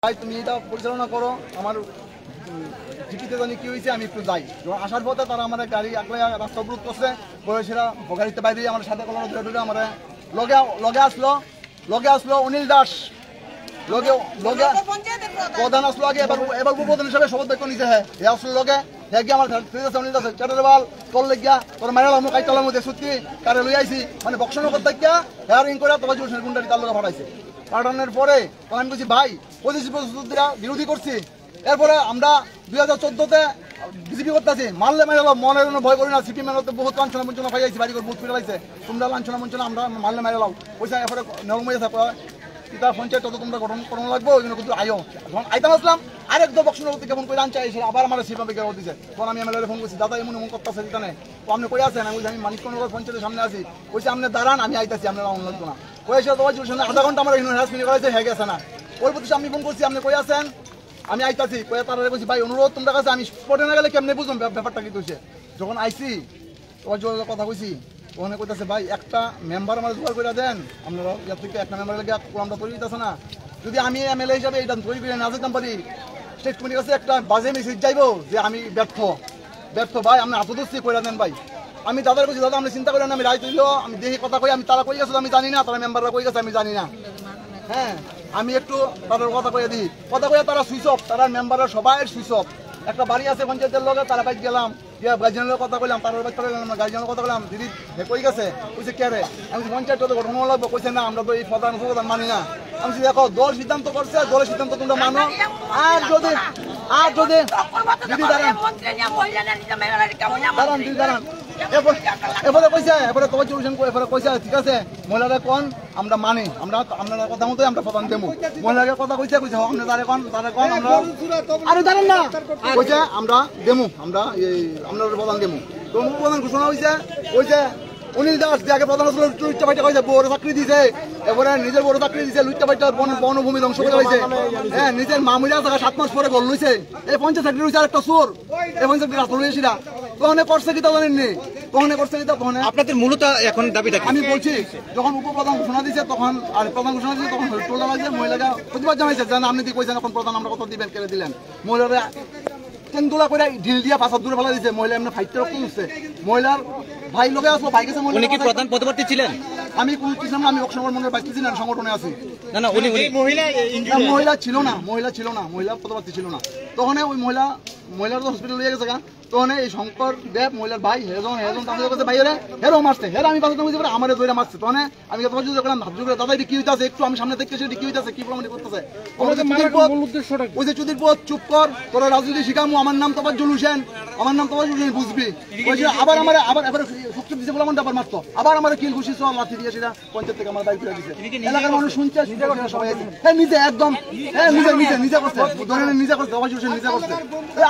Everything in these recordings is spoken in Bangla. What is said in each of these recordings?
ভাই তুমি এটা পরিচালনা করো, আমার টিকিটে জানি কি হয়েছে, আমি একটু যাই। যখন আসার পথে তারা আমার গাড়ি একলাই রাস্তা অবরোধ করছে, বলে সেটা গাড়িতে বাইরে আমার সাথে কলানো ধরে আমার লগে আসলো অনিল দাস, লগে প্রধান আসলো আগে, এবার উপপ্রধান হিসাবে শপথ বাক্য নিছে। হ্যাঁ এ আসলো লগে হ্যাঁ আমার অনিল দাস চাটারবাল তোর লেগিয়া তোর মায়ের মুখ কাইতলার মধ্যে সত্যি কারে লই আইছি, মানে বক্সনের কথা হেয়ারিং করে তোমার জোর গুন্ডারি তার লগে পাঠাইছে। পাঠানোর পরে তখন আমি বলছি ভাই প্রতিশ্রুতিরা বিরোধী করছি। এরপরে আমরা 2014-তে বিজেপি করতেছি, মারলে মেরে মনের জন্য ভয় করি না। সিপি মেনে বহুত লাঞ্ছনা বঞ্চনা পাইছি, বাড়ি করে বুথ ফিরে পাইছে, তোমরা লাঞ্ছনা বঞ্চনা আমরা মারলে মেরে লাও পয়সা। এরপরে নরমাই পিতা পঞ্চায়েত তত তোমরা গঠন করানো লাগবে, ওই জন্য কিন্তু আয়ো যখন আইতাম আসলাম আরেক বক্সনের প্রতি কেমন করে আনছে এসে আবার আমার সেভাবে গেল দিচ্ছে। তখন আমি এমএলএ ফোন করছি, দাদা এমন করতেছে যেখানে তো আপনি কই আছেন? আমি মানিকনগর পঞ্চায়েতের সামনে আছি, বলছি আপনি দাঁড়ান আমি আইতাছি, আপনার অন্য লাগতো না। কই এসে তোমার আধা ঘন্টা আমার হ্যারাসমেন্ট করেছে, হয়ে গেছে না। ওই প্রতি আমি ফোন করছি, আপনি কই আছেন? আমি আইতাছি। কয়ে তারা বলছি ভাই অনুরোধ তোমরা কাছে, আমি স্পটে না গেলে কেমনে বুঝলাম ব্যাপারটা কি হয়েছে। যখন আইসি তোমার জোর কথা কইছি, ওখানে কইতাছে ভাই একটা মেম্বার আমার জোগাড় করে দেন, আপনারা ইয়ার থেকে একটা মেম্বার লেগে আমরা তৈরি দিতেছে না। যদি আমি এমএলএ হিসাবে এটা তৈরি করে না যেতাম পারি, স্টেট কমিটির কাছে একটা বাজে মেসেজ যাইবো যে আমি ব্যর্থ ভাই, আপনি আত্মদস্তি করে দেন ভাই। আমি দাদার বলছি দাদা আপনি চিন্তা করেন, আমি রায় তুলিও আমি দেখি কথা কই, আমি তারা কই গেছে আমি জানি না, তারা মেম্বাররা কই গেছে আমি জানি না। হ্যাঁ আমি একটু তাদের কথা কয়ে দিই, কথা কয়ে তারা সুইচ অফ, তারা মেম্বাররা সবাই সুইচ অফ। একটা বাড়ি আছে পঞ্চায়েতের লগে, তারা বাইক গেলাম গার্জিয়ানের কথা কইলাম, তার বাইক গার্জিয়ানের কথা কইলাম, দিদি কই গেছে কইছে কে রে, আমি পঞ্চায়েত গঠন লাগবো, কইছে না আমরা তো এই প্রধান মানি না। আমি দেখো দল সিদ্ধান্ত করছে, দলের সিদ্ধান্ত তোমরা মানো। আর যদি দিদি দাঁড়ান দিদি দাঁড়ান, এরপরে কইছে এরপরে তোমার সলিউশন এরপরে কইছে ঠিক আছে মহিলারা কোন আমরা মানি, আমরা আপনার কথা মতোই আমরা প্রধান দেবো। মহিলাকে কথা কইছে আমরা তারা কোন আমরা আরে দাঁড়ান না কইছে আমরা দেবো, আমরা আপনার প্রধান দেবো। তো প্রধান ঘোষণা হয়েছে কইছে অনিল দাস যে আগে প্রধান লুচ্চা ফাইটা কইছে বড় চাকরি দিছে, এবারে নিজের বড় চাকরি দিছে, লুচ্চা ফাইটা বনভূমি ধ্বংস করে হয়েছে। হ্যাঁ নিজের মামুলিয়া থাকা 7 মাস পরে গল লইছে, এই পঞ্চায়েত সেক্রেটারি হয়েছে আরেকটা চোর, এই পঞ্চায়েত রাস্তা লইছিলা তখন করছে কি তা জানেননি, তখন করছে কি তা তখন আপনাদের মূলত এখন দাবিটা আমি বলছি যখন উপপ্রধান ঘোষণা দিয়েছে তখন আর প্রধান ঘোষণা দিয়েছে তখন টোলা লাগছে, মহিলারা প্রতিবাদ জানাইছে যে আপনি দিয়ে কইছেন এখন প্রধান আমরা কত দিবেন কেড়ে দিলেন। মহিলারা কেন্দুলা করে ঢিল দিয়া পাঁচা দূরে ফেলা দিয়েছে, মহিলা এমনি ফাইটটা রক্ত উঠছে। মহিলার ভাই লোকে আসলো, ভাই গেছে উনি কি প্রধান পদপ্রার্থী ছিলেন? আমি কোন ছিলাম না, আমি অক্ষর মন্ডলের বাইক ছিলাম, সংগঠনে আছি। না না উনি মহিলা ছিল না, মহিলা পদপ্রার্থী ছিল না। তখন ওই মহিলার তো হসপিটাল নিয়ে গেছে, তখন এই শঙ্কর দেব মহিলার ভাই হেজন তাদের কাছে ভাইয়েরা হেরো মারছে, হেরা আমি বাজাতে বুঝতে পারি আমার দইরা মারছে। তখন আমি তোমার যদি দেখলাম ভাবছি দাদা এটা কি হইতাছে, একটু আমি সামনে দেখতেছি এটা কি হইতাছে, কি প্রমাণ করতেছে। ওই যে চুদির পথ চুপ কর, তোরা রাজনীতি শিখামু, আমার নাম তোমার জলুসেন, আমার নাম তোমার জলুসেন বুঝবি। ওই যে আবার আমার আবার শক্তি দিছে বলে আমার আবার মারতো, আবার আমার কিল ঘুষি সব লাঠি দিয়ে সেটা পঞ্চায়েত থেকে আমার বাইক করে দিছে। এলাকার মানুষ শুনছে সবাই নিজে একদম নিজে করছে, ধরেন নিজে করছে, অবশ্যই নিজে করছে।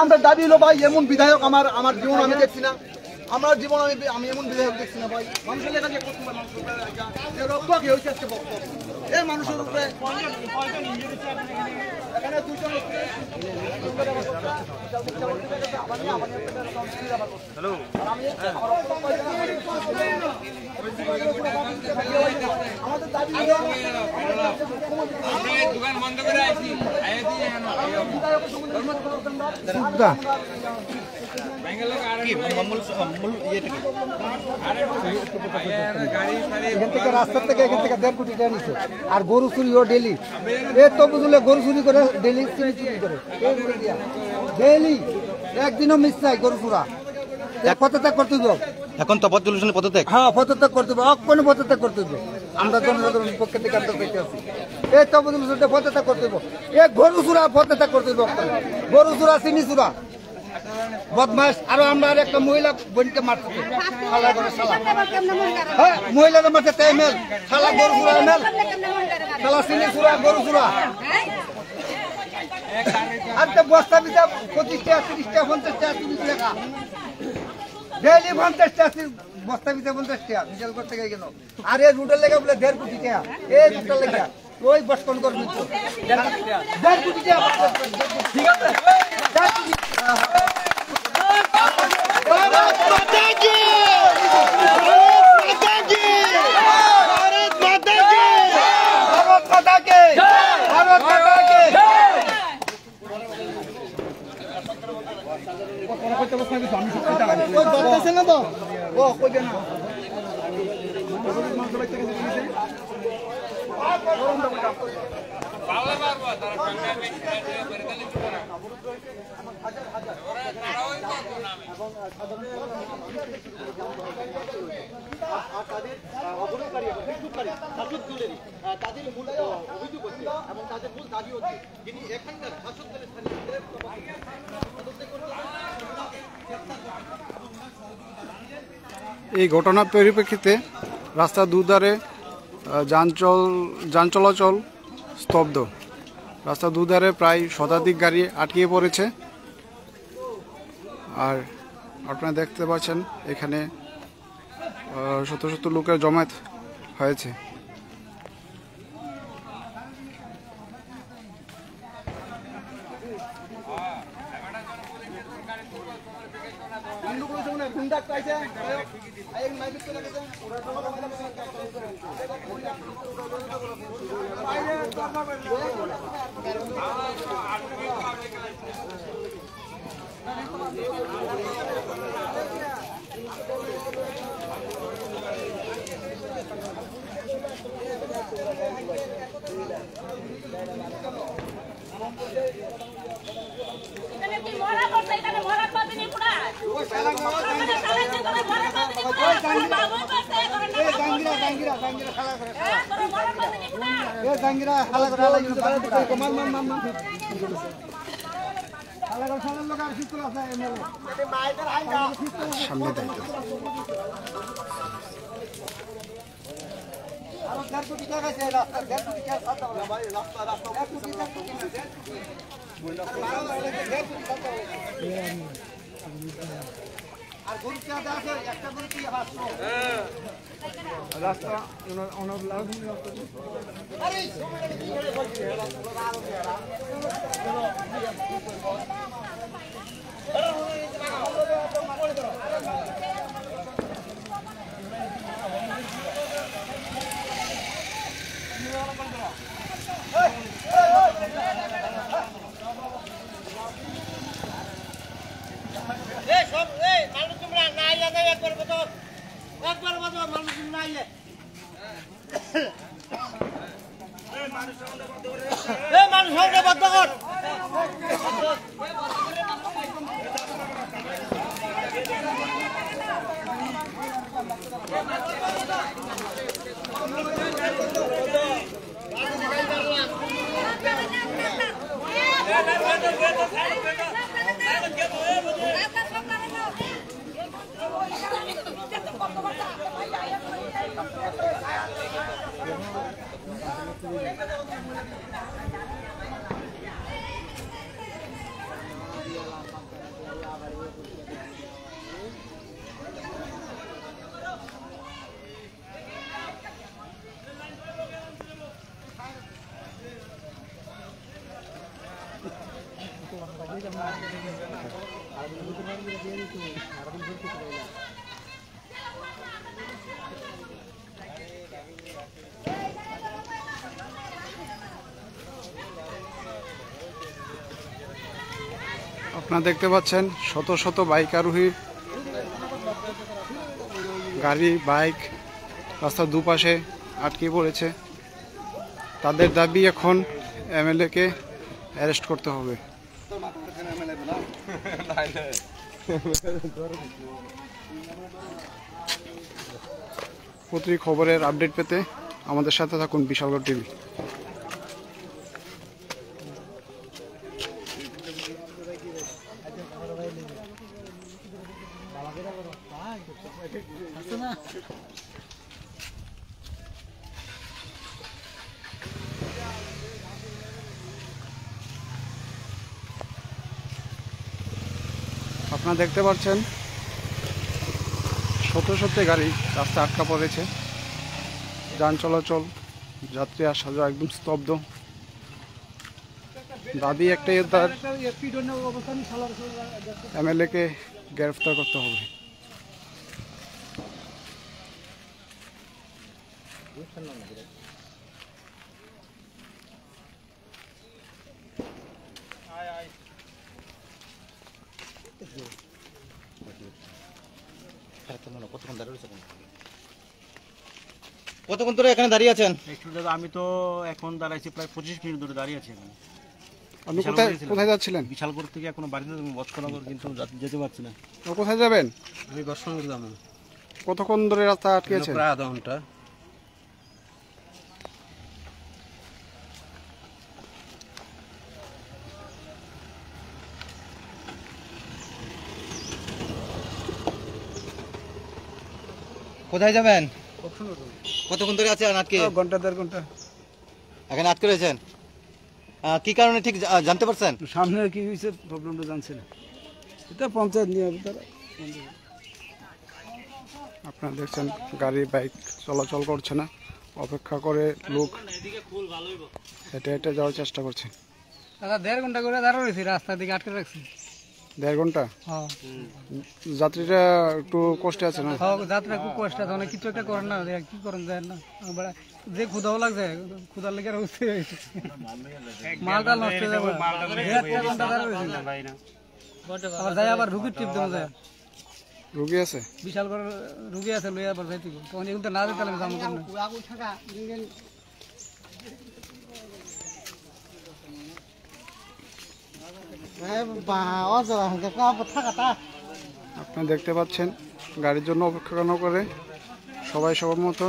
আমরা দাবি হলো ভাই এমন বিধায়ক আমার জীবন আমি দেখছি না, আমার জীবন আমি এমন বিধায়ক দেখছি না ভাই। মানুষের লেখা যে রক্ত কি হয়েছে আজকে বক্তব্য এই মানুষের উপরে এখানে দুইজন আমাদের দাবি দোকান বন্ধ করে আছি রাস্তা থেকে এখান থেকে 1.5 কোটি টাকা নিচ্ছে। আর গরু চুরিও ডেলি, এ তো বুঝলে গরু চুরি করে ডেলি চুরি করে ডেলি, একদিনও মিস নাই গরু চুরা। পদত্যাগ করতে হবে এখন তফাৎ জলুশনের পদত্যাগ, হ্যাঁ পদত্যাগ করতে হবে, অক্ষণ পদত্যাগ করতে হবে। আমরা জনসাধারণের পক্ষে থেকে আমরা পেতে আছি এই তফাৎ জলুশনটা পদত্যাগ করতে হবে। এ গরু চুরা পদত্যাগ করতে হবে, গরু চুরা চিনি চুরা বদমাস। আরো আমরা আর একটা মহিলা বোনকে মারতে হ্যাঁ মহিলাদের মারতে এমএল শালা গরু চুরা এমএল শালা চিনি চুরা গরু চুরা। আর তো বস্তা পিছা 25 টাকা 30 টাকা 50 টাকা 30 টাকা ডেলি 50 টাকা বস্তা পিছা 50 টাকা বিশাল করতে গেল। আর এই রুটের লেগে বলে 1.5 কোটি টাকা, এই রুটের লেগে ওই বসকন করবি 1.5 কোটি টাকা ঠিক আছে। भारत माता की না তো ও কইবে না মাংস বাইতে গেছে তাদের মূল অভিযোগ হচ্ছে এবং তাদের মূল দাবি হচ্ছে যিনি এখানকার শাসক দলের এই ঘটনার পরিপ্রেক্ষিতে রাস্তার দুধারে যান চলাচল স্তব্ধ। রাস্তার দুধারে প্রায় শতাধিক গাড়ি আটকে পড়েছে। আর আপনারা দেখতে পাচ্ছেন এখানে শত শত লোকের জমায়েত হয়েছে। সামনে দায়িত্ব রাস্তা আপনারা দেখতে পাচ্ছেন শত শত বাইক আরোহী গাড়ি বাইক রাস্তার দুপাশে আটকে পড়েছে। তাদের দাবি এখন এমএলএ কে অ্যারেস্ট করতে হবে। প্রতি খবরের আপডেট পেতে আমাদের সাথে থাকুন বিশালগড় টিভি। আপনারা দেখতে পাচ্ছেন শত শত গাড়ি রাস্তা আটকা পড়েছে। যান চলাচল যাত্রী আসা যাওয়া একদম স্তব্ধ। দাবি একটাই, তার এমএলএ কে গ্রেফতার করতে হবে। কতক্ষণ ধরে এখানে দাঁড়িয়ে আছেন? একটু দাদা, আমি তো এখন দাঁড়াইছি প্রায় 25 মিনিট ধরে দাঁড়িয়ে আছি এখানে। আপনি কোথায় যাচ্ছিলেন? বিশালপুর থেকে এখনো বাড়িতে বচকনগর, কিন্তু যেতে পারছি না। কোথায় যাবেন? আমি বর্ষনগর যাবো। কতক্ষণ ধরে রাস্তা আটকে আছে? প্রায় আধা ঘন্টা। কোথায় যাবেন? কতক্ষণ ধরে আছেন আটকে? ঘন্টা 1.5 ঘন্টা। এখানে আটকে রয়েছেন, কি কারণে ঠিক জানতে পারছেন? সামনে কি হয়েছে প্রবলেমটা জানছি না, এটা পঞ্চায়েত নিয়ে হবে তারা। আপনারা দেখছেন গাড়ি বাইক চলাচল করছে না, অপেক্ষা করে লোক হেঁটে হেঁটে যাওয়ার চেষ্টা করছে। দাদা 1.5 ঘন্টা করে দাঁড়া রয়েছি, রাস্তার দিকে আটকে রাখছি। 1.5 ঘন্টা? হ্যাঁ যাত্রীরা একটু কষ্টে আছে না? যাত্রা খুব কষ্ট আছে, অনেক কিছু একটা করেন না, কি করেন যায় না, যে ক্ষুদাও লাগছে, ক্ষুদার লেগে হয়েছে, মালটা নষ্ট হয়ে যাবে। 1.5 ঘন্টা দাঁড়া রয়েছি, আবার যাই আবার রুগীর টিপ দেওয়া যায়, রুগী আছে, বিশাল করে রুগী আছে, লইয়া আবার যাইতে তখন এগুলো না যেতে আমি যাবো কেন। আপনারা দেখতে পাচ্ছেন গাড়ির জন্য অপেক্ষা না করে সবাই সবার মতো